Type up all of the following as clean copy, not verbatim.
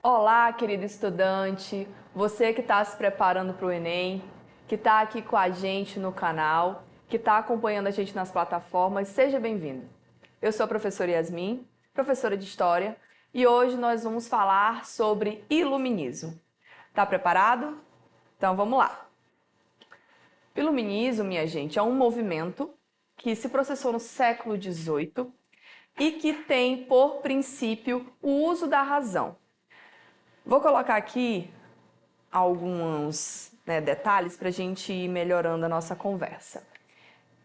Olá, querido estudante, você que está se preparando para o Enem, que está aqui com a gente no canal, que está acompanhando a gente nas plataformas, seja bem-vindo. Eu sou a professora Yasmin, professora de História, e hoje nós vamos falar sobre iluminismo. Tá preparado? Então vamos lá. O iluminismo, minha gente, é um movimento que se processou no século XVIII e que tem por princípio o uso da razão. Vou colocar aqui alguns detalhes para a gente ir melhorando a nossa conversa.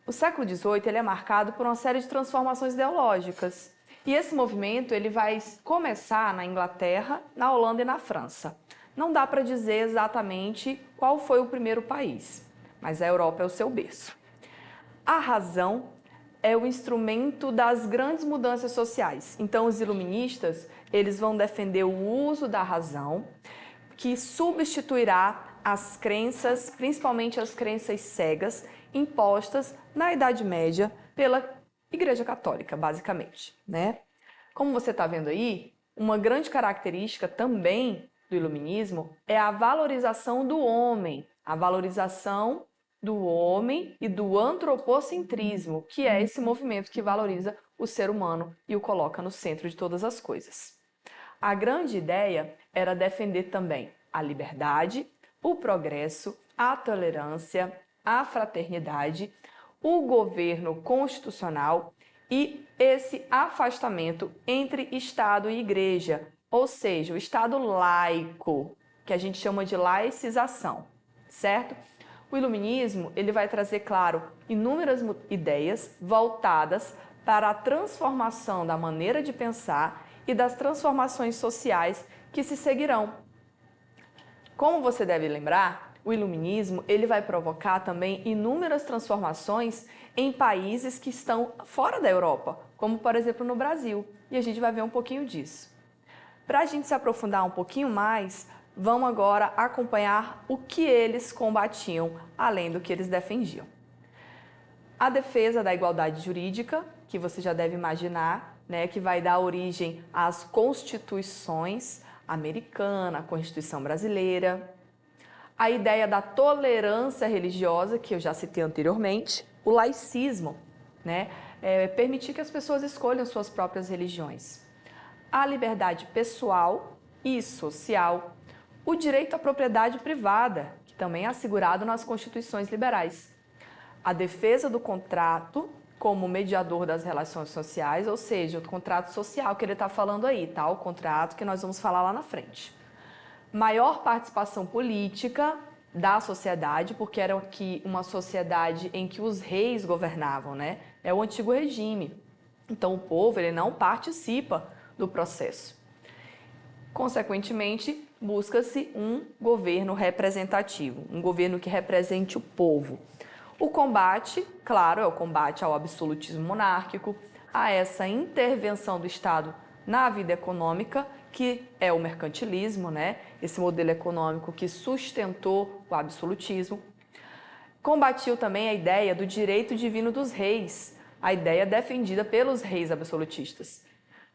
O século XVIII ele é marcado por uma série de transformações ideológicas. E esse movimento ele vai começar na Inglaterra, na Holanda e na França. Não dá para dizer exatamente qual foi o primeiro país, mas a Europa é o seu berço. A razão é o instrumento das grandes mudanças sociais. Então, os iluministas eles vão defender o uso da razão, que substituirá as crenças, principalmente as crenças cegas, impostas na Idade Média pela Igreja Católica, basicamente, né? Como você está vendo aí, uma grande característica também do iluminismo é a valorização do homem, a valorização do homem e do antropocentrismo, que é esse movimento que valoriza o ser humano e o coloca no centro de todas as coisas. A grande ideia era defender também a liberdade, o progresso, a tolerância, a fraternidade, o governo constitucional e esse afastamento entre Estado e Igreja, ou seja, o Estado laico, que a gente chama de laicização, certo? O iluminismo ele vai trazer, claro, inúmeras ideias voltadas para a transformação da maneira de pensar e das transformações sociais que se seguirão. Como você deve lembrar, o iluminismo ele vai provocar também inúmeras transformações em países que estão fora da Europa, como por exemplo no Brasil, e a gente vai ver um pouquinho disso. Para a gente se aprofundar um pouquinho mais, vamos agora acompanhar o que eles combatiam, além do que eles defendiam. A defesa da igualdade jurídica, que você já deve imaginar, que vai dar origem às constituições americana, a Constituição brasileira. A ideia da tolerância religiosa, que eu já citei anteriormente. O laicismo, permitir que as pessoas escolham suas próprias religiões. A liberdade pessoal e social. O direito à propriedade privada, que também é assegurado nas constituições liberais. A defesa do contrato como mediador das relações sociais, ou seja, o contrato social que ele está falando aí, tá? O contrato que nós vamos falar lá na frente. Maior participação política da sociedade, porque era aqui uma sociedade em que os reis governavam, É o antigo regime. Então o povo ele não participa do processo. Consequentemente, busca-se um governo representativo, um governo que represente o povo. O combate, claro, é o combate ao absolutismo monárquico, a essa intervenção do Estado na vida econômica, que é o mercantilismo, Esse modelo econômico que sustentou o absolutismo. Combatiu também a ideia do direito divino dos reis, a ideia defendida pelos reis absolutistas.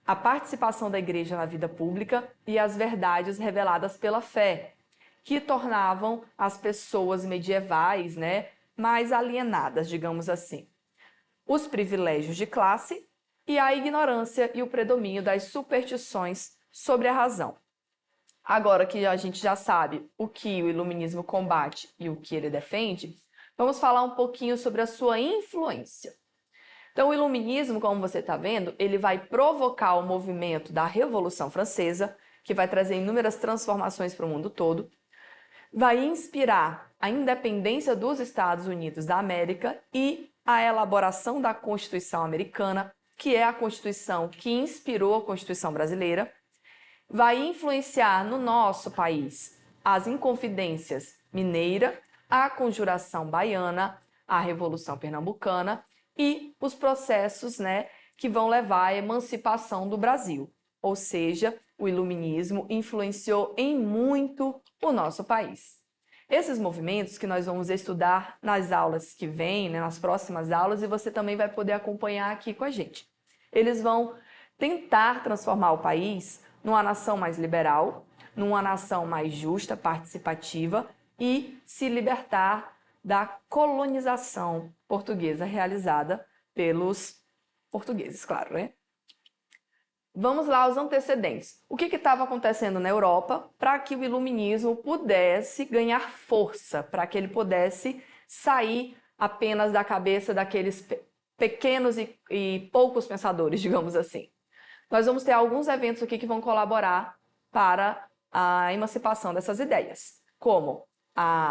A participação da igreja na vida pública e as verdades reveladas pela fé, que tornavam as pessoas medievais, mais alienadas, digamos assim. Os privilégios de classe e a ignorância e o predomínio das superstições sobre a razão. Agora que a gente já sabe o que o iluminismo combate e o que ele defende, vamos falar um pouquinho sobre a sua influência. Então, o iluminismo, como você está vendo, ele vai provocar o movimento da Revolução Francesa, que vai trazer inúmeras transformações para o mundo todo, vai inspirar a independência dos Estados Unidos da América e a elaboração da Constituição Americana, que é a Constituição que inspirou a Constituição Brasileira, vai influenciar no nosso país as Inconfidências Mineira, a Conjuração Baiana, a Revolução Pernambucana e os processos que vão levar à emancipação do Brasil. Ou seja, o iluminismo influenciou em muito o nosso país. Esses movimentos que nós vamos estudar nas aulas que vêm, né, nas próximas aulas, e você também vai poder acompanhar aqui com a gente. Eles vão tentar transformar o país numa nação mais liberal, numa nação mais justa, participativa e se libertar da colonização portuguesa realizada pelos portugueses, claro, né? Vamos lá aos antecedentes. O que estava acontecendo na Europa para que o iluminismo pudesse ganhar força, para que ele pudesse sair apenas da cabeça daqueles pequenos e poucos pensadores, digamos assim. Nós vamos ter alguns eventos aqui que vão colaborar para a emancipação dessas ideias, como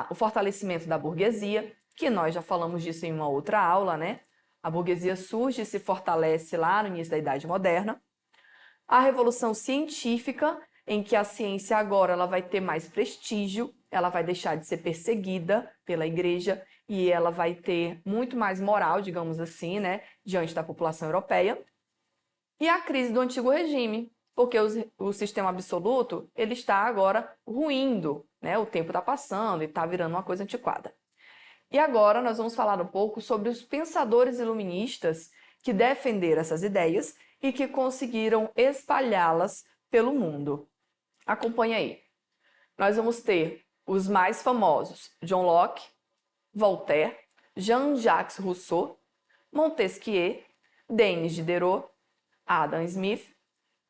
o fortalecimento da burguesia, que nós já falamos disso em uma outra aula, né? A burguesia surge e se fortalece lá no início da Idade Moderna. A revolução científica, em que a ciência agora ela vai ter mais prestígio, ela vai deixar de ser perseguida pela igreja e ela vai ter muito mais moral, digamos assim, né, diante da população europeia. E a crise do antigo regime, porque o sistema absoluto ele está agora ruindo, né? O tempo está passando e está virando uma coisa antiquada. E agora nós vamos falar um pouco sobre os pensadores iluministas que defenderam essas ideias e que conseguiram espalhá-las pelo mundo. Acompanhe aí. Nós vamos ter os mais famosos: John Locke, Voltaire, Jean-Jacques Rousseau, Montesquieu, Denis Diderot, Adam Smith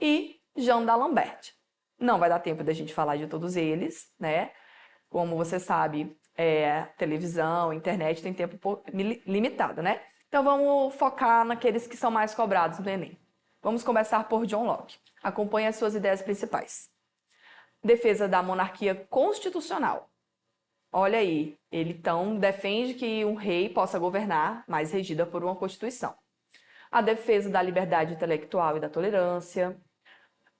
e Jean d'Alembert. Não vai dar tempo da gente falar de todos eles, né? Como você sabe, televisão, internet tem tempo limitado, né? Então vamos focar naqueles que são mais cobrados no Enem. Vamos começar por John Locke. Acompanhe as suas ideias principais. Defesa da monarquia constitucional. Olha aí, ele então defende que um rei possa governar, mas regida por uma constituição. A defesa da liberdade intelectual e da tolerância.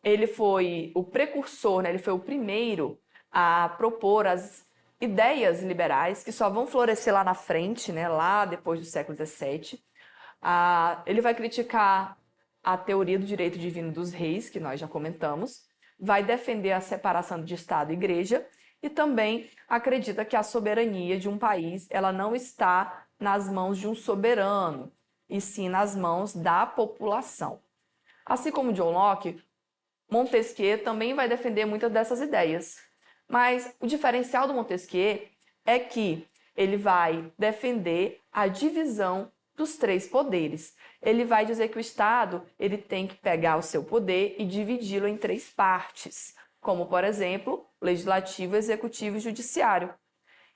Ele foi o precursor, né? Ele foi o primeiro a propor as ideias liberais que só vão florescer lá na frente, né? Lá depois do século XVII. Ele vai criticar a teoria do direito divino dos reis, que nós já comentamos, vai defender a separação de Estado e Igreja e também acredita que a soberania de um país ela não está nas mãos de um soberano, e sim nas mãos da população. Assim como John Locke, Montesquieu também vai defender muitas dessas ideias. Mas o diferencial do Montesquieu é que ele vai defender a divisão dos três poderes. Ele vai dizer que o Estado ele tem que pegar o seu poder e dividi-lo em três partes, como, por exemplo, legislativo, executivo e judiciário.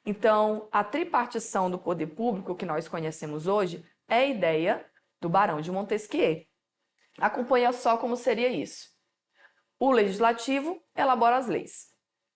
Então, a tripartição do poder público que nós conhecemos hoje é a ideia do Barão de Montesquieu. Acompanha só como seria isso. O legislativo elabora as leis.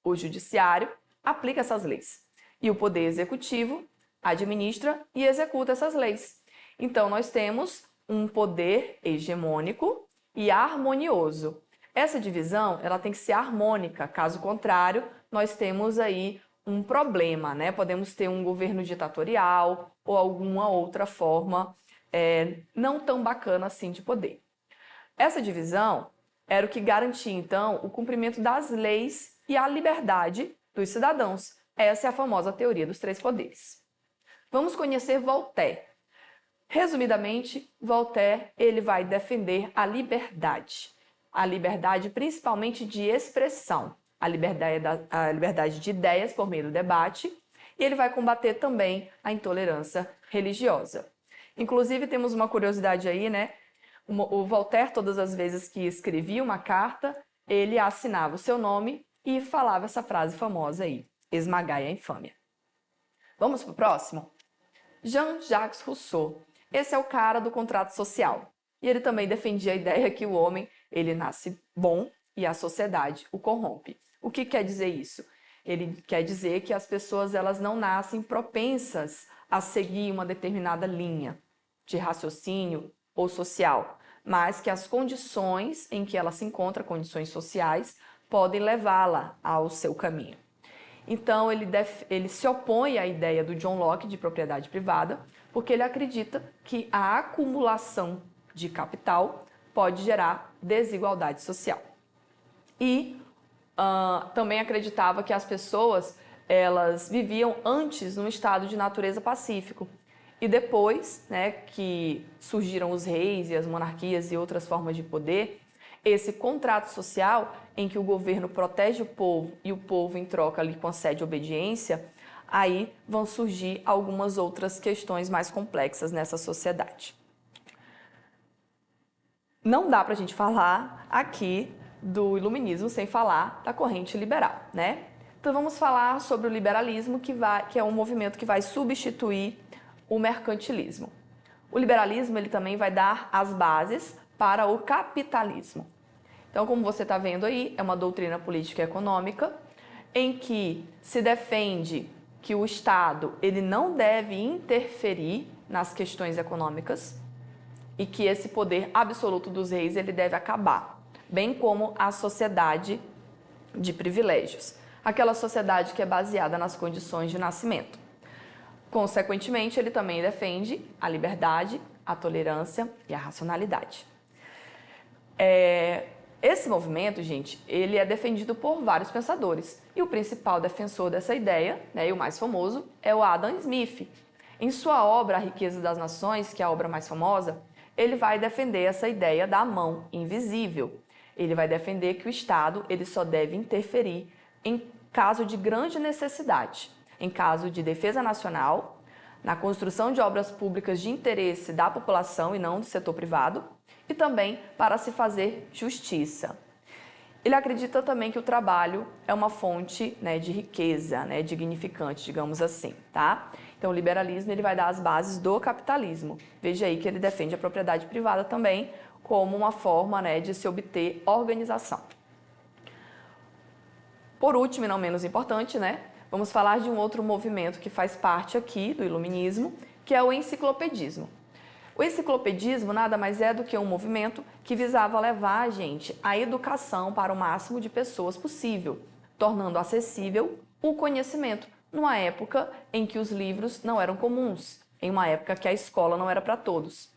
O judiciário aplica essas leis. E o poder executivo administra e executa essas leis. Então, nós temos um poder hegemônico e harmonioso. Essa divisão ela tem que ser harmônica, caso contrário, nós temos aí um problema, né? Podemos ter um governo ditatorial ou alguma outra forma não tão bacana assim de poder. Essa divisão era o que garantia, então, o cumprimento das leis e a liberdade dos cidadãos. Essa é a famosa teoria dos três poderes. Vamos conhecer Voltaire. Resumidamente, Voltaire ele vai defender a liberdade principalmente de expressão, a liberdade de ideias por meio do debate, e ele vai combater também a intolerância religiosa. Inclusive, temos uma curiosidade aí, né? O Voltaire, todas as vezes que escrevia uma carta, ele assinava o seu nome e falava essa frase famosa aí, esmagai a infâmia. Vamos para o próximo? Jean-Jacques Rousseau. Esse é o cara do contrato social. E ele também defendia a ideia que o homem ele nasce bom e a sociedade o corrompe. O que quer dizer isso? Ele quer dizer que as pessoas elas não nascem propensas a seguir uma determinada linha de raciocínio ou social, mas que as condições em que ela se encontra, condições sociais, podem levá-la ao seu caminho. Então, ele se opõe à ideia do John Locke de propriedade privada, porque ele acredita que a acumulação de capital pode gerar desigualdade social. E também acreditava que as pessoas elas viviam antes num estado de natureza pacífico. E depois, né, que surgiram os reis e as monarquias e outras formas de poder, esse contrato social em que o governo protege o povo e o povo em troca lhe concede obediência, aí vão surgir algumas outras questões mais complexas nessa sociedade. Não dá para a gente falar aqui do iluminismo sem falar da corrente liberal, né? Então vamos falar sobre o liberalismo, que é um movimento que vai substituir o mercantilismo. O liberalismo ele também vai dar as bases para o capitalismo. Então, como você está vendo aí, é uma doutrina política e econômica em que se defende que o Estado ele não deve interferir nas questões econômicas e que esse poder absoluto dos reis ele deve acabar, bem como a sociedade de privilégios, aquela sociedade que é baseada nas condições de nascimento. Consequentemente, ele também defende a liberdade, a tolerância e a racionalidade. Esse movimento, gente, ele é defendido por vários pensadores. E o principal defensor dessa ideia, né, e o mais famoso, é o Adam Smith. Em sua obra A Riqueza das Nações, que é a obra mais famosa, ele vai defender essa ideia da mão invisível. Ele vai defender que o Estado ele só deve interferir em caso de grande necessidade, em caso de defesa nacional, na construção de obras públicas de interesse da população e não do setor privado, e também para se fazer justiça. Ele acredita também que o trabalho é uma fonte, né, de riqueza, né, dignificante, digamos assim, tá? Então, o liberalismo ele vai dar as bases do capitalismo. Veja aí que ele defende a propriedade privada também como uma forma, né, de se obter organização. Por último, e não menos importante, né, vamos falar de um outro movimento que faz parte aqui do iluminismo, que é o enciclopedismo. O enciclopedismo nada mais é do que um movimento que visava levar, gente, a educação para o máximo de pessoas possível, tornando acessível o conhecimento, numa época em que os livros não eram comuns, em uma época que a escola não era para todos.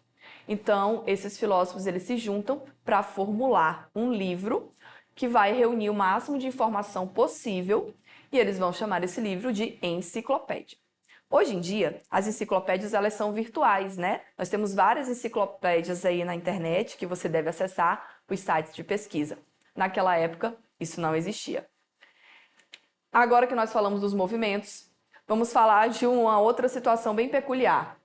Então, esses filósofos eles se juntam para formular um livro que vai reunir o máximo de informação possível e eles vão chamar esse livro de enciclopédia. Hoje em dia, as enciclopédias elas são virtuais, né? Nós temos várias enciclopédias aí na internet que você deve acessar os sites de pesquisa. Naquela época, isso não existia. Agora que nós falamos dos movimentos, vamos falar de uma outra situação bem peculiar.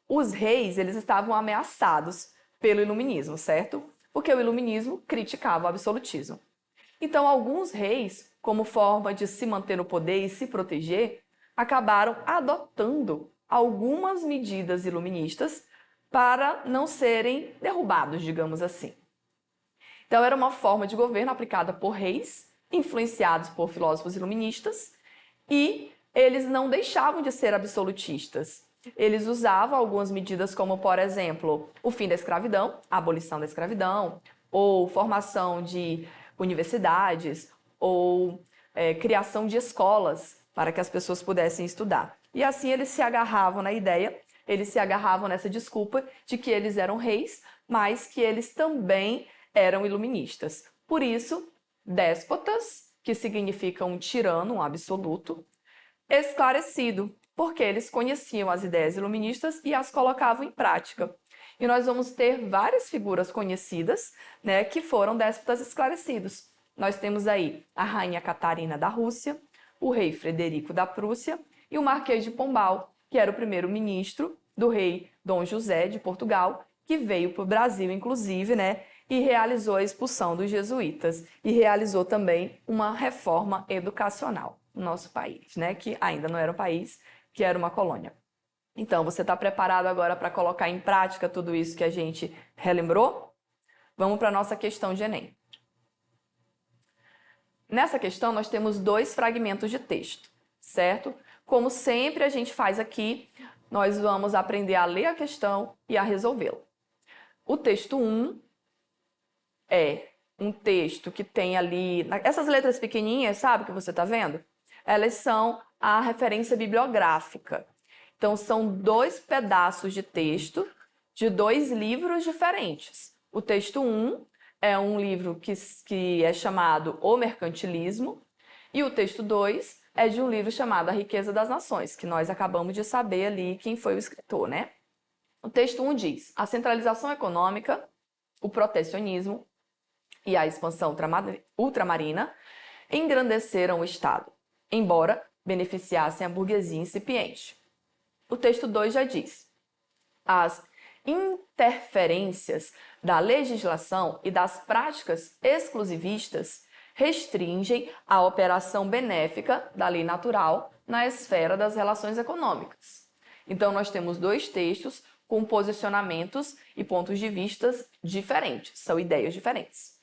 Os reis, eles estavam ameaçados pelo iluminismo, certo? Porque o iluminismo criticava o absolutismo. Então, alguns reis, como forma de se manter no poder e se proteger, acabaram adotando algumas medidas iluministas para não serem derrubados, digamos assim. Então, era uma forma de governo aplicada por reis, influenciados por filósofos iluministas, e eles não deixavam de ser absolutistas. Eles usavam algumas medidas como, por exemplo, o fim da escravidão, a abolição da escravidão, ou formação de universidades, ou criação de escolas para que as pessoas pudessem estudar. E assim eles se agarravam na ideia, eles se agarravam nessa desculpa de que eles eram reis, mas que eles também eram iluministas. Por isso, déspotas, que significa um tirano, um absoluto, esclarecido, porque eles conheciam as ideias iluministas e as colocavam em prática. E nós vamos ter várias figuras conhecidas, né, que foram déspotas esclarecidos. Nós temos aí a rainha Catarina da Rússia, o rei Frederico da Prússia e o Marquês de Pombal, que era o primeiro-ministro do rei Dom José de Portugal, que veio para o Brasil, inclusive, né, e realizou a expulsão dos jesuítas e realizou também uma reforma educacional no nosso país, né, que ainda não era um país, que era uma colônia. Então, você está preparado agora para colocar em prática tudo isso que a gente relembrou? Vamos para a nossa questão de Enem. Nessa questão, nós temos 2 fragmentos de texto, certo? Como sempre a gente faz aqui, nós vamos aprender a ler a questão e a resolvê-la. O texto 1 é um texto que tem ali... Essas letras pequenininhas, sabe, que você está vendo? Elas são a referência bibliográfica. Então, são 2 pedaços de texto de dois livros diferentes. O texto 1 é um livro que é chamado O Mercantilismo, e o texto 2 é de um livro chamado A Riqueza das Nações, que nós acabamos de saber ali quem foi o escritor, né? O texto 1 diz: a centralização econômica, o protecionismo e a expansão ultramarina engrandeceram o Estado, embora beneficiassem a burguesia incipiente. O texto 2 já diz: as interferências da legislação e das práticas exclusivistas restringem a operação benéfica da lei natural na esfera das relações econômicas. Então, nós temos dois textos com posicionamentos e pontos de vista diferentes, são ideias diferentes.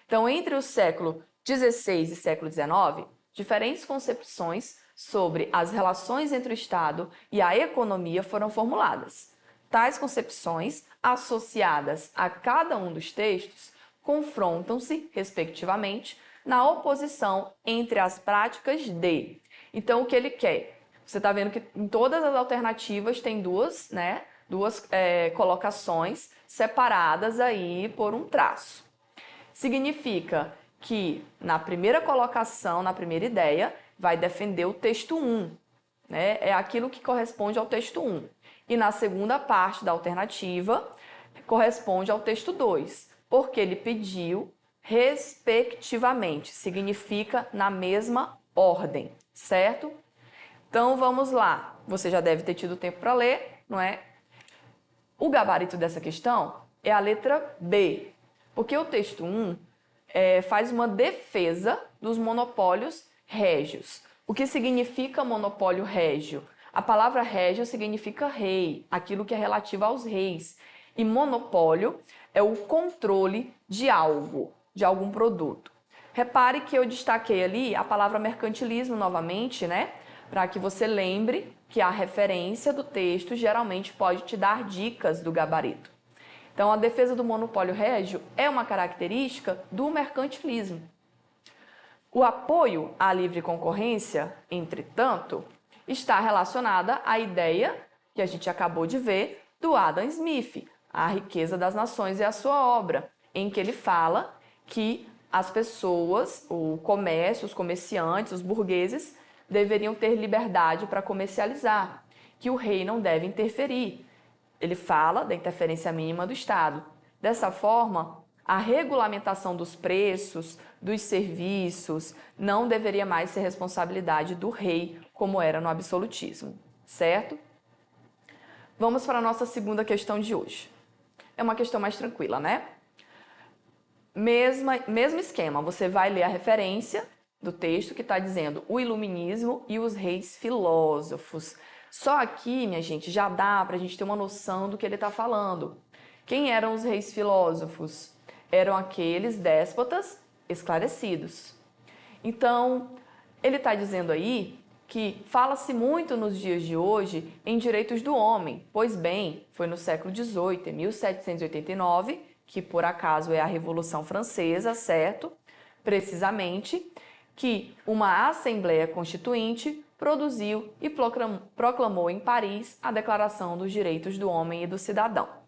Então, entre o século XVI e século XIX, diferentes concepções sobre as relações entre o Estado e a economia foram formuladas. Tais concepções, associadas a cada um dos textos, confrontam-se, respectivamente, na oposição entre as práticas de. Então, o que ele quer? Você está vendo que em todas as alternativas tem duas colocações separadas aí por um traço. Significa que na primeira colocação, na primeira ideia, vai defender o texto 1, né? É aquilo que corresponde ao texto 1. E na segunda parte da alternativa, corresponde ao texto 2, porque ele pediu respectivamente, significa na mesma ordem, certo? Então vamos lá, você já deve ter tido tempo para ler, não é? O gabarito dessa questão é a letra B, porque o texto 1 faz uma defesa dos monopólios régios. O que significa monopólio régio? A palavra régio significa rei, aquilo que é relativo aos reis. E monopólio é o controle de algo, de algum produto. Repare que eu destaquei ali a palavra mercantilismo novamente, né? Para que você lembre que a referência do texto geralmente pode te dar dicas do gabarito. Então, a defesa do monopólio régio é uma característica do mercantilismo. O apoio à livre concorrência, entretanto, está relacionada à ideia que a gente acabou de ver do Adam Smith, A Riqueza das Nações e a Sua Obra, em que ele fala que as pessoas, o comércio, os comerciantes, os burgueses, deveriam ter liberdade para comercializar, que o rei não deve interferir. Ele fala da interferência mínima do Estado. Dessa forma, a regulamentação dos preços, dos serviços, não deveria mais ser responsabilidade do rei, como era no absolutismo, certo? Vamos para a nossa segunda questão de hoje. É uma questão mais tranquila, né? Mesmo esquema, você vai ler a referência do texto que está dizendo o iluminismo e os reis filósofos. Só aqui, minha gente, já dá para a gente ter uma noção do que ele está falando. Quem eram os reis filósofos? Eram aqueles déspotas esclarecidos. Então, ele está dizendo aí que fala-se muito nos dias de hoje em direitos do homem. Pois bem, foi no século XVIII, em 1789, que por acaso é a Revolução Francesa, certo? Precisamente, que uma Assembleia Constituinte produziu e proclamou em Paris a Declaração dos Direitos do Homem e do Cidadão.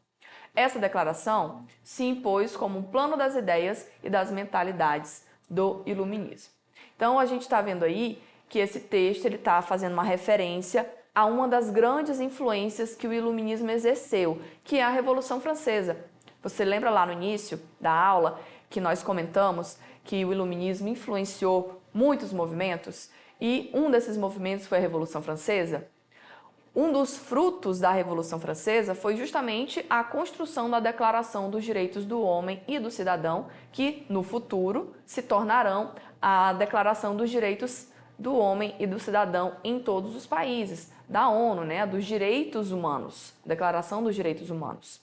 Essa declaração se impôs como um plano das ideias e das mentalidades do iluminismo. Então, a gente está vendo aí que esse texto está fazendo uma referência a uma das grandes influências que o iluminismo exerceu, que é a Revolução Francesa. Você lembra lá no início da aula que nós comentamos que o iluminismo influenciou muitos movimentos e um desses movimentos foi a Revolução Francesa? Um dos frutos da Revolução Francesa foi justamente a construção da Declaração dos Direitos do Homem e do Cidadão, que no futuro se tornarão a Declaração dos Direitos do Homem e do Cidadão em todos os países, da ONU, né, dos direitos humanos, Declaração dos Direitos Humanos.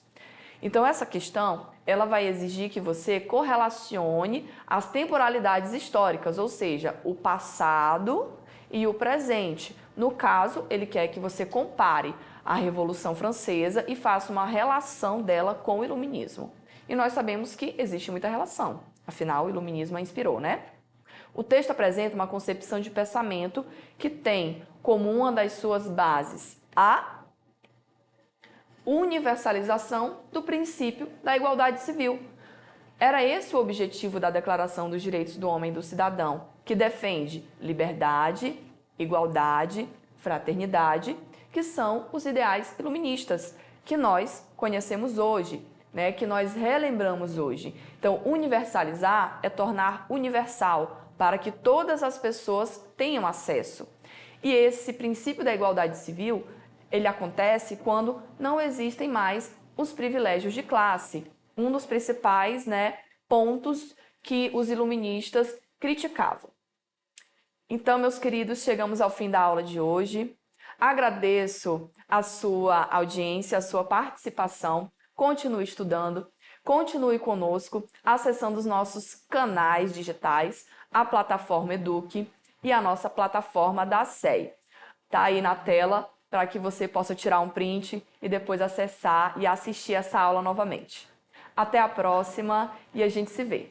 Então, essa questão, ela vai exigir que você correlacione as temporalidades históricas, ou seja, o passado e o presente. No caso, ele quer que você compare a Revolução Francesa e faça uma relação dela com o Iluminismo. E nós sabemos que existe muita relação, afinal, o Iluminismo a inspirou, né? O texto apresenta uma concepção de pensamento que tem como uma das suas bases a universalização do princípio da igualdade civil. Era esse o objetivo da Declaração dos Direitos do Homem e do Cidadão, que defende liberdade, igualdade, fraternidade, que são os ideais iluministas que nós conhecemos hoje, né, que nós relembramos hoje. Então, universalizar é tornar universal, para que todas as pessoas tenham acesso. E esse princípio da igualdade civil, ele acontece quando não existem mais os privilégios de classe. Um dos principais, né, pontos que os iluministas criticavam. Então, meus queridos, chegamos ao fim da aula de hoje. Agradeço a sua audiência, a sua participação. Continue estudando, continue conosco, acessando os nossos canais digitais, a plataforma Eduque e a nossa plataforma da SEI. Está aí na tela para que você possa tirar um print e depois acessar e assistir essa aula novamente. Até a próxima e a gente se vê.